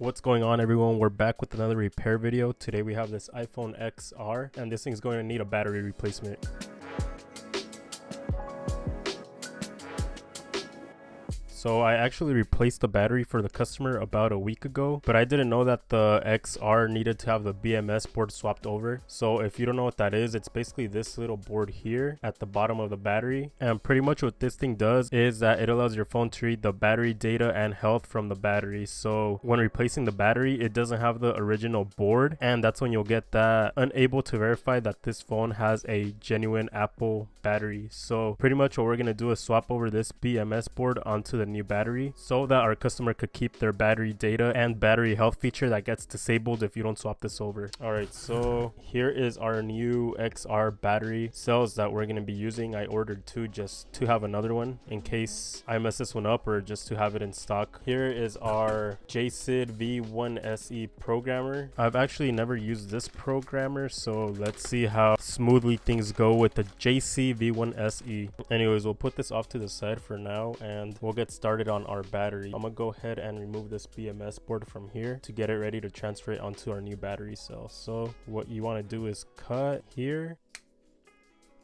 What's going on, everyone? We're back with another repair video. Today we have this iPhone XR and this thing's going to need a battery replacement. So I actually replaced the battery for the customer about a week ago, but I didn't know that the XR needed to have the BMS board swapped over. So if you don't know what that is, it's basically this little board here at the bottom of the battery. And pretty much what this thing does is that it allows your phone to read the battery data and health from the battery. So when replacing the battery, it doesn't have the original board, and that's when you'll get that unable to verify that this phone has a genuine Apple battery. So pretty much what we're going to do is swap over this BMS board onto the new battery so that our customer could keep their battery data and battery health feature that gets disabled if you don't swap this over. Alright, so here is our new XR battery cells that we're going to be using. I ordered two just to have another one in case I mess this one up or just to have it in stock. Here is our JCID V1SE programmer. I've actually never used this programmer, so let's see how smoothly things go with the JCID V1SE. Anyways, we'll put this off to the side for now and we'll get started on our battery. I'm gonna go ahead and remove this BMS board from here to get it ready to transfer it onto our new battery cell. So what you want to do is cut here.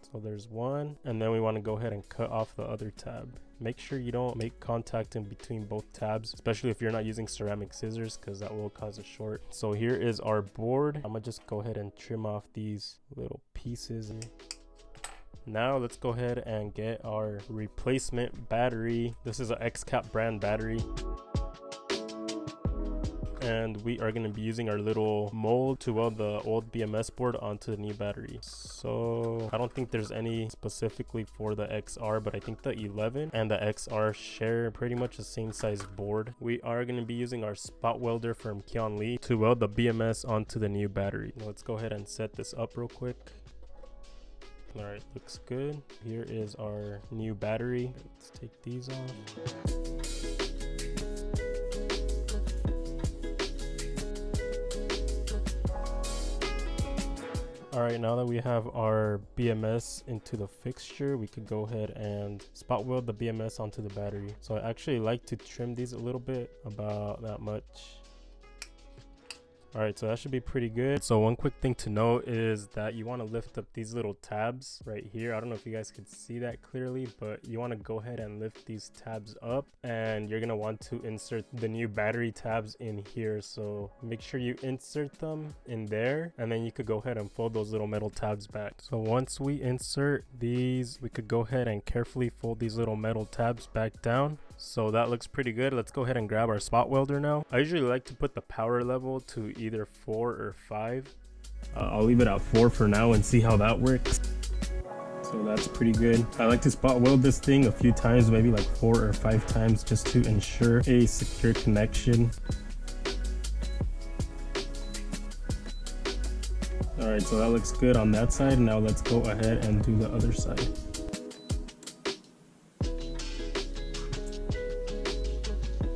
So there's one, and then we want to go ahead and cut off the other tab. Make sure you don't make contact in between both tabs, especially if you're not using ceramic scissors, because that will cause a short. So here is our board. I'm gonna just go ahead and trim off these little pieces. Now let's go ahead and get our replacement battery. This is an XCAP brand battery. And we are going to be using our little mold to weld the old BMS board onto the new battery. So I don't think there's any specifically for the XR, but I think the 11 and the XR share pretty much the same size board. We are going to be using our spot welder from Keon Lee to weld the BMS onto the new battery. Now let's go ahead and set this up real quick. All right, looks good. Here is our new battery. Let's take these off. All right, now that we have our BMS into the fixture, we could go ahead and spot weld the BMS onto the battery. So I actually like to trim these a little bit, about that much. Alright, so that should be pretty good. So one quick thing to note is that you want to lift up these little tabs right here. I don't know if you guys could see that clearly, but you want to go ahead and lift these tabs up, and you're going to want to insert the new battery tabs in here. So make sure you insert them in there, and then you could go ahead and fold those little metal tabs back. So once we insert these, we could go ahead and carefully fold these little metal tabs back down. So that looks pretty good. Let's go ahead and grab our spot welder now. I usually like to put the power level to either 4 or 5. I'll leave it at 4 for now and see how that works. So that's pretty good. I like to spot weld this thing a few times, maybe like 4 or 5 times, just to ensure a secure connection. Alright, so that looks good on that side. Now let's go ahead and do the other side.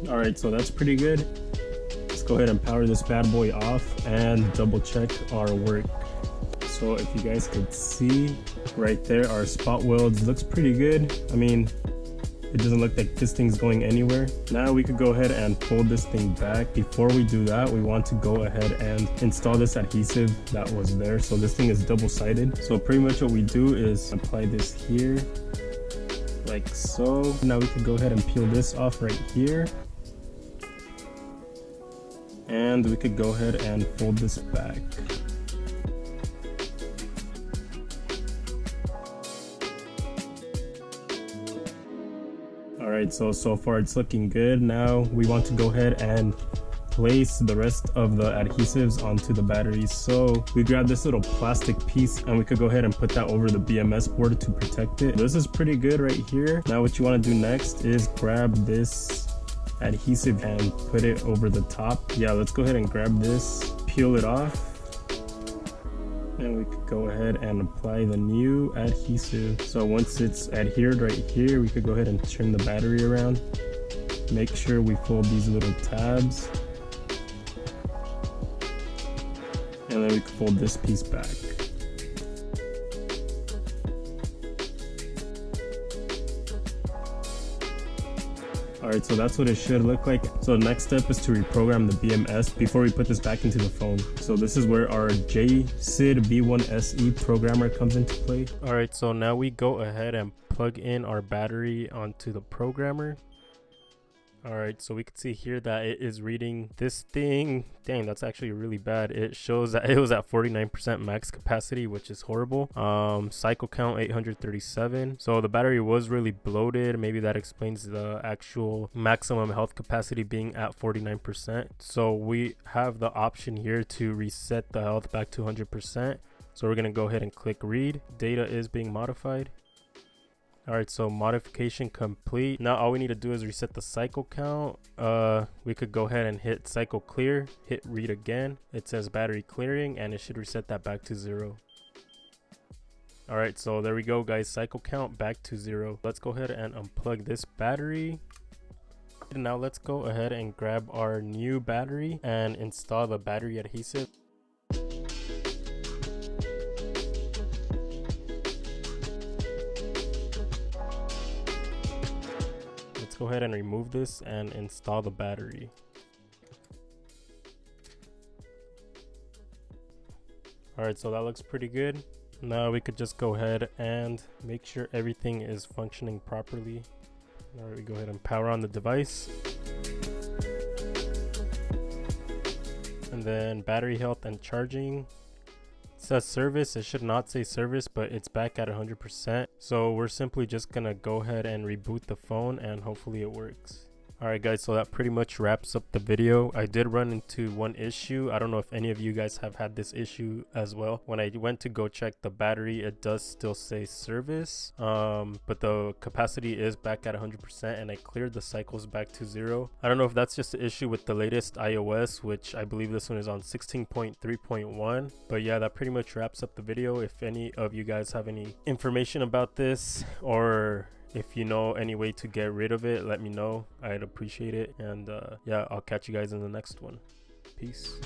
Alright, so that's pretty good. Let's go ahead and power this bad boy off and double check our work. So if you guys could see right there, our spot welds looks pretty good. I mean, it doesn't look like this thing's going anywhere. Now we could go ahead and fold this thing back. Before we do that, we want to go ahead and install this adhesive that was there. So this thing is double-sided. So pretty much what we do is apply this here, like so. Now we could go ahead and peel this off right here. And we could go ahead and fold this back. Alright, so far it's looking good. Now we want to go ahead and place the rest of the adhesives onto the batteries. So we grab this little plastic piece and we could go ahead and put that over the BMS board to protect it. This is pretty good right here. Now what you want to do next is grab this adhesive and put it over the top. Yeah, let's go ahead and grab this, peel it off, and we could go ahead and apply the new adhesive. So once it's adhered right here, we could go ahead and turn the battery around. Make sure we fold these little tabs, and then we could fold this piece back. Alright, so that's what it should look like. So the next step is to reprogram the BMS before we put this back into the phone. So this is where our JCID V1SE programmer comes into play. Alright, so now we go ahead and plug in our battery onto the programmer. Alright, so we can see here that it is reading this thing. Dang, that's actually really bad. It shows that it was at 49% max capacity, which is horrible. Cycle count 837. So the battery was really bloated. Maybe that explains the actual maximum health capacity being at 49%. So we have the option here to reset the health back to 100%. So we're gonna go ahead and click read. Data is being modified. Alright, so modification complete. Now all we need to do is reset the cycle count. We could go ahead and hit cycle clear, hit read again. It says battery clearing and it should reset that back to 0. Alright, so there we go guys, cycle count back to 0. Let's go ahead and unplug this battery. Now let's go ahead and grab our new battery and install the battery adhesive. Go ahead and remove this and install the battery. Alright, so that looks pretty good. Now we could just go ahead and make sure everything is functioning properly. Alright, we go ahead and power on the device. And then battery health and charging. It says service. It should not say service, but it's back at 100%. So we're simply just gonna go ahead and reboot the phone and hopefully it works. Alright guys, so that pretty much wraps up the video. I did run into one issue. I don't know if any of you guys have had this issue as well. When I went to go check the battery, it does still say service, but the capacity is back at 100% and I cleared the cycles back to 0. I don't know if that's just an issue with the latest iOS, which I believe this one is on 16.3.1. But yeah, that pretty much wraps up the video. If any of you guys have any information about this, or if you know any way to get rid of it, let me know. I'd appreciate it. And yeah, I'll catch you guys in the next one. Peace.